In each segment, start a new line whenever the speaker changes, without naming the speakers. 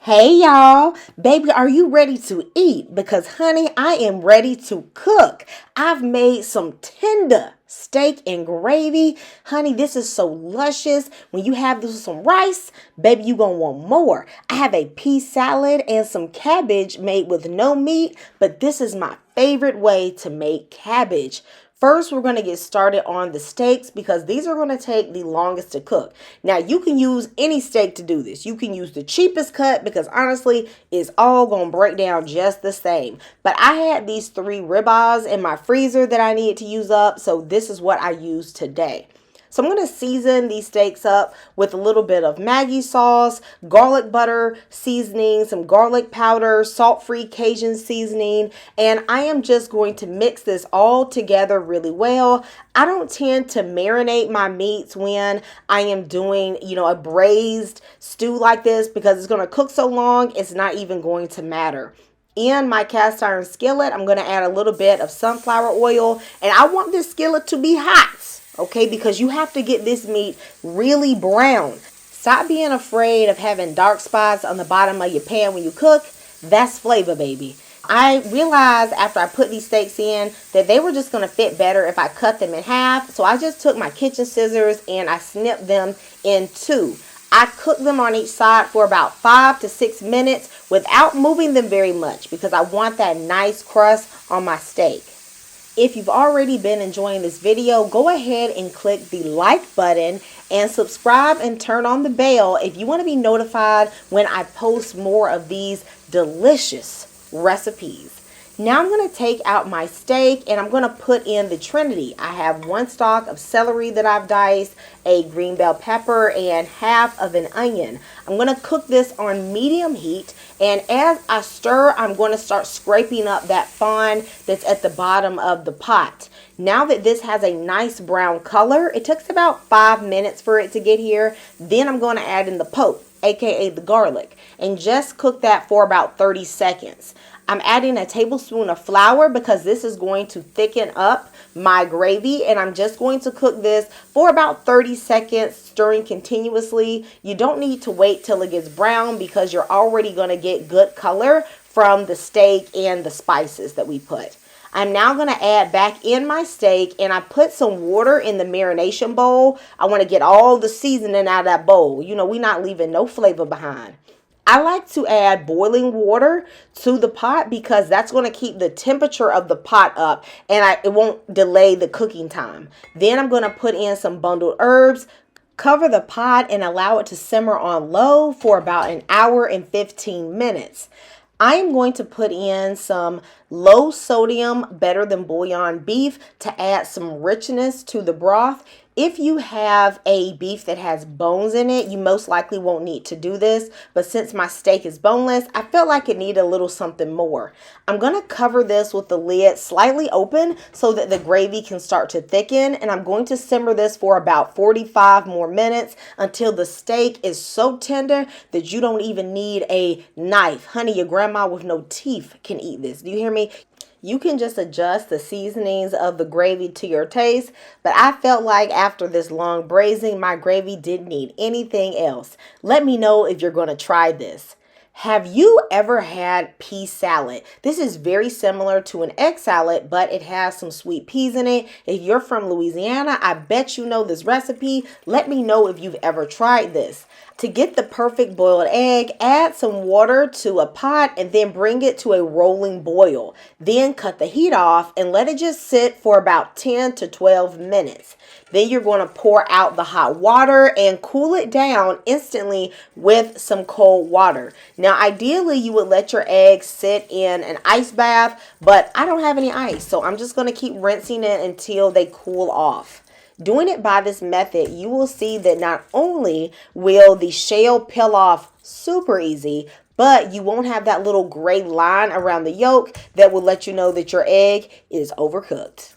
Hey y'all, baby, are you ready to eat? Because honey, I am ready to cook. I've made some tender steak and gravy. Honey, this is so luscious. When you have this with some rice, baby, you gonna want more. I have a pea salad and some cabbage made with no meat, but this is my favorite way to make cabbage. First, we're going to get started on the steaks because these are going to take the longest to cook. Now, you can use any steak to do this. You can use the cheapest cut because honestly, it's all going to break down just the same. But I had these 3 ribeyes in my freezer that I needed to use up, so this is what I used today. So I'm going to season these steaks up with a little bit of Maggi sauce, garlic butter seasoning, some garlic powder, salt-free Cajun seasoning, and I am just going to mix this all together really well. I don't tend to marinate my meats when I am doing, a braised stew like this because it's going to cook so long, it's not even going to matter. In my cast iron skillet, I'm going to add a little bit of sunflower oil, and I want this skillet to be hot. Okay, because you have to get this meat really brown. Stop being afraid of having dark spots on the bottom of your pan when you cook. That's flavor, baby. I realized after I put these steaks in that they were just going to fit better if I cut them in half. So I just took my kitchen scissors and I snipped them in 2. I cooked them on each side for about 5 to 6 minutes without moving them very much because I want that nice crust on my steak. If you've already been enjoying this video, go ahead and click the like button and subscribe and turn on the bell if you want to be notified when I post more of these delicious recipes. Now I'm going to take out my steak and I'm going to put in the trinity. I have 1 stalk of celery that I've diced, a green bell pepper, and half of an onion. I'm going to cook this on medium heat, and as I stir, I'm going to start scraping up that fond that's at the bottom of the pot. Now that this has a nice brown color, it takes about 5 minutes for it to get here. Then I'm going to add in the poke, aka the garlic, and just cook that for about 30 seconds. I'm adding a tablespoon of flour because this is going to thicken up my gravy, and I'm just going to cook this for about 30 seconds, stirring continuously. You don't need to wait till it gets brown because you're already going to get good color from the steak and the spices that we put. I'm now going to add back in my steak, and I put some water in the marination bowl. I want to get all the seasoning out of that bowl. We're not leaving no flavor behind. I like to add boiling water to the pot because that's going to keep the temperature of the pot up and it won't delay the cooking time. Then I'm going to put in some bundled herbs, cover the pot, and allow it to simmer on low for about an hour and 15 minutes. I am going to put in some low sodium, better than bouillon beef to add some richness to the broth. If you have a beef that has bones in it, you most likely won't need to do this. But since my steak is boneless, I felt like it needed a little something more. I'm going to cover this with the lid slightly open so that the gravy can start to thicken. And I'm going to simmer this for about 45 more minutes until the steak is so tender that you don't even need a knife. Honey, your grandma with no teeth can eat this. Do you hear me? You can just adjust the seasonings of the gravy to your taste, but I felt like after this long braising, my gravy didn't need anything else. Let me know if you're going to try this. Have you ever had pea salad? This is very similar to an egg salad, but it has some sweet peas in it. If you're from Louisiana, I bet you know this recipe. Let me know if you've ever tried this. To get the perfect boiled egg, add some water to a pot and then bring it to a rolling boil. Then cut the heat off and let it just sit for about 10 to 12 minutes. Then you're going to pour out the hot water and cool it down instantly with some cold water. Now, ideally, you would let your eggs sit in an ice bath, but I don't have any ice, so I'm just going to keep rinsing it until they cool off. Doing it by this method, you will see that not only will the shell peel off super easy, but you won't have that little gray line around the yolk that will let you know that your egg is overcooked.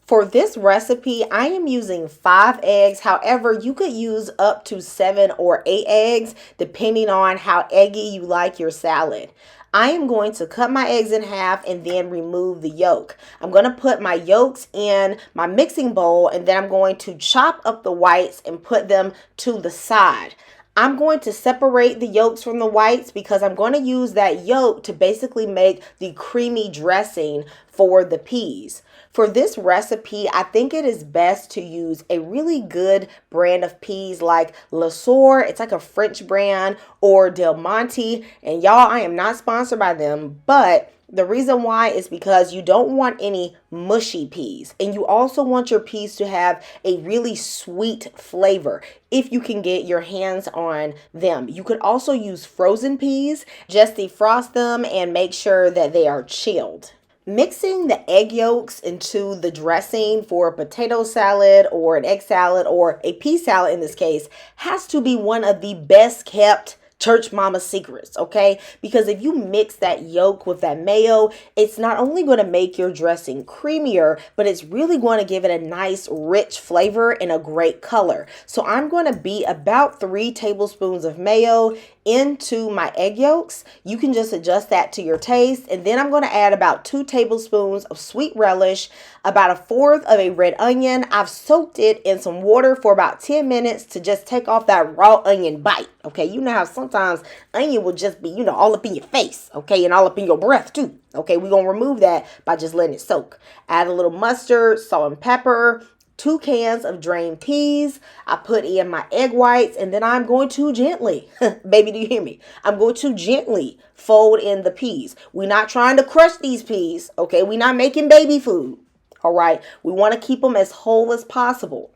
For this recipe, I am using 5 eggs. However, you could use up to 7 or 8 eggs depending on how eggy you like your salad. I am going to cut my eggs in half and then remove the yolk. I'm going to put my yolks in my mixing bowl and then I'm going to chop up the whites and put them to the side. I'm going to separate the yolks from the whites because I'm going to use that yolk to basically make the creamy dressing for the peas. For this recipe, I think it is best to use a really good brand of peas like Le Sueur. It's like a French brand, or Del Monte. And y'all, I am not sponsored by them, but the reason why is because you don't want any mushy peas, and you also want your peas to have a really sweet flavor if you can get your hands on them. You could also use frozen peas. Just defrost them and make sure that they are chilled. Mixing the egg yolks into the dressing for a potato salad or an egg salad or a pea salad in this case has to be one of the best kept church mama secrets, okay? Because if you mix that yolk with that mayo, it's not only going to make your dressing creamier, but it's really going to give it a nice rich flavor and a great color. So I'm going to beat about 3 tablespoons of mayo into my egg yolks. You can just adjust that to your taste. And then I'm going to add about 2 tablespoons of sweet relish, about 1/4 of a red onion. I've soaked it in some water for about 10 minutes to just take off that raw onion bite. Okay, you know how sometimes onion will just be, all up in your face, okay, and all up in your breath too. Okay, we're going to remove that by just letting it soak. Add a little mustard, salt and pepper, 2 cans of drained peas. I put in my egg whites, and then I'm going to gently, baby, do you hear me? I'm going to gently fold in the peas. We're not trying to crush these peas, okay? We're not making baby food, all right? We want to keep them as whole as possible.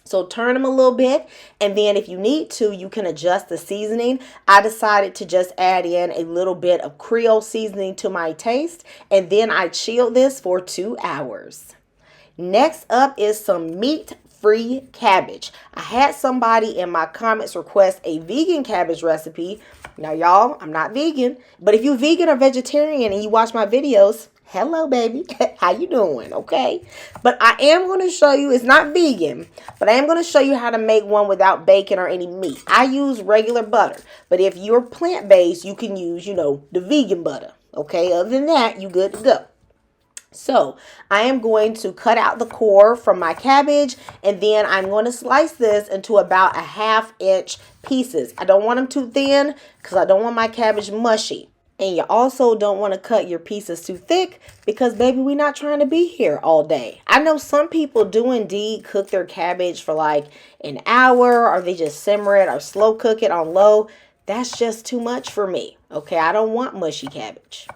So turn them a little bit, and then if you need to, you can adjust the seasoning. I decided to just add in a little bit of Creole seasoning to my taste, and then I chilled this for 2 hours. Next up is some meat-free cabbage. I had somebody in my comments request a vegan cabbage recipe. Now, y'all, I'm not vegan, but if you're vegan or vegetarian and you watch my videos, hello, baby. How you doing? Okay. But I am going to show you, it's not vegan, but I am going to show you how to make one without bacon or any meat. I use regular butter, but if you're plant-based, you can use, the vegan butter. Okay. Other than that, you good to go. So I am going to cut out the core from my cabbage, and then I'm going to slice this into about 1/2 inch pieces. I don't want them too thin because I don't want my cabbage mushy. And you also don't want to cut your pieces too thick because, baby, we're not trying to be here all day. I know some people do indeed cook their cabbage for like an hour, or they just simmer it or slow cook it on low. That's just too much for me. Okay, I don't want mushy cabbage.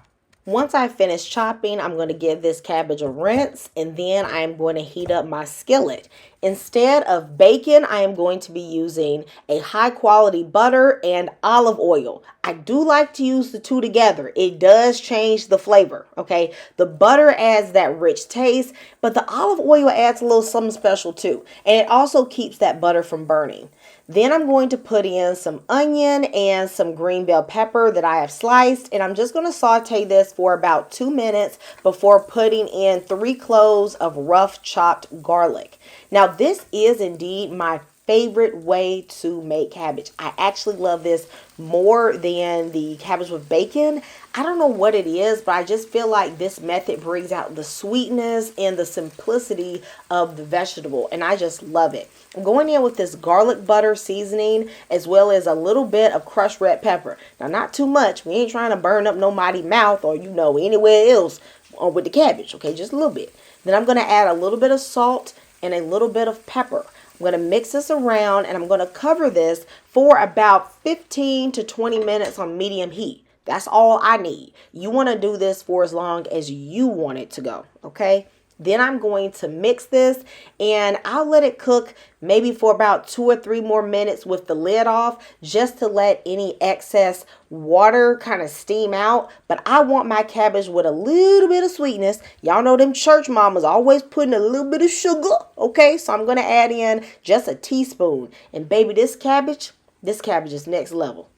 Once I finish chopping, I'm going to give this cabbage a rinse, and then I'm going to heat up my skillet. Instead of bacon, I am going to be using a high quality butter and olive oil. I do like to use the two together. It does change the flavor, okay? The butter adds that rich taste, but the olive oil adds a little something special too. And it also keeps that butter from burning. Then I'm going to put in some onion and some green bell pepper that I have sliced, and I'm just going to saute this for about 2 minutes before putting in 3 cloves of rough chopped garlic. Now, this is indeed my favorite way to make cabbage. I actually love this more than the cabbage with bacon. I don't know what it is, but I just feel like this method brings out the sweetness and the simplicity of the vegetable, and I just love it. I'm going in with this garlic butter seasoning as well as a little bit of crushed red pepper. Now, not too much. We ain't trying to burn up nobody's mouth or, anywhere else with the cabbage, okay? Just a little bit. Then I'm going to add a little bit of salt and a little bit of pepper. I'm going to mix this around, and I'm going to cover this for about 15 to 20 minutes on medium heat. That's all I need. You want to do this for as long as you want it to go, okay? Then I'm going to mix this, and I'll let it cook maybe for about 2 or 3 more minutes with the lid off, just to let any excess water kind of steam out. But I want my cabbage with a little bit of sweetness. Y'all know them church mamas always putting a little bit of sugar, okay? So I'm going to add in just a teaspoon. And baby, this cabbage is next level.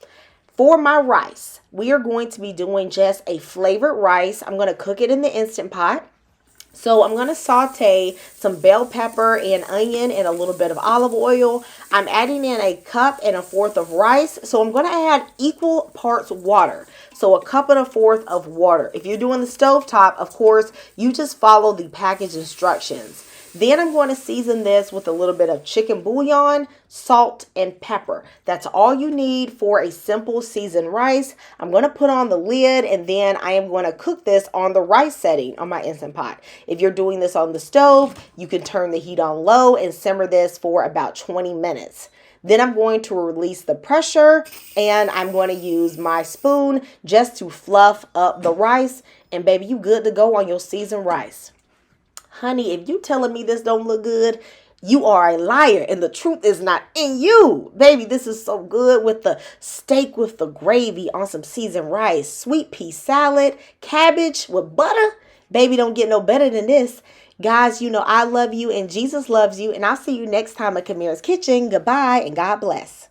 For my rice, we are going to be doing just a flavored rice. I'm going to cook it in the Instant Pot. So I'm going to saute some bell pepper and onion and a little bit of olive oil. I'm adding in 1.25 cups of rice. So I'm going to add equal parts water. So 1.25 cups of water. If you're doing the stovetop, of course, you just follow the package instructions. Then I'm going to season this with a little bit of chicken bouillon, salt, and pepper. That's all you need for a simple seasoned rice. I'm going to put on the lid, and then I am going to cook this on the rice setting on my Instant Pot. If you're doing this on the stove, you can turn the heat on low and simmer this for about 20 minutes. Then I'm going to release the pressure, and I'm going to use my spoon just to fluff up the rice. And baby, you good to go on your seasoned rice. Honey, if you telling me this don't look good, you are a liar and the truth is not in you. Baby, this is so good with the steak with the gravy on some seasoned rice, sweet pea salad, cabbage with butter. Baby, don't get no better than this. Guys, you know I love you and Jesus loves you, and I'll see you next time at Camirra's Kitchen. Goodbye and God bless.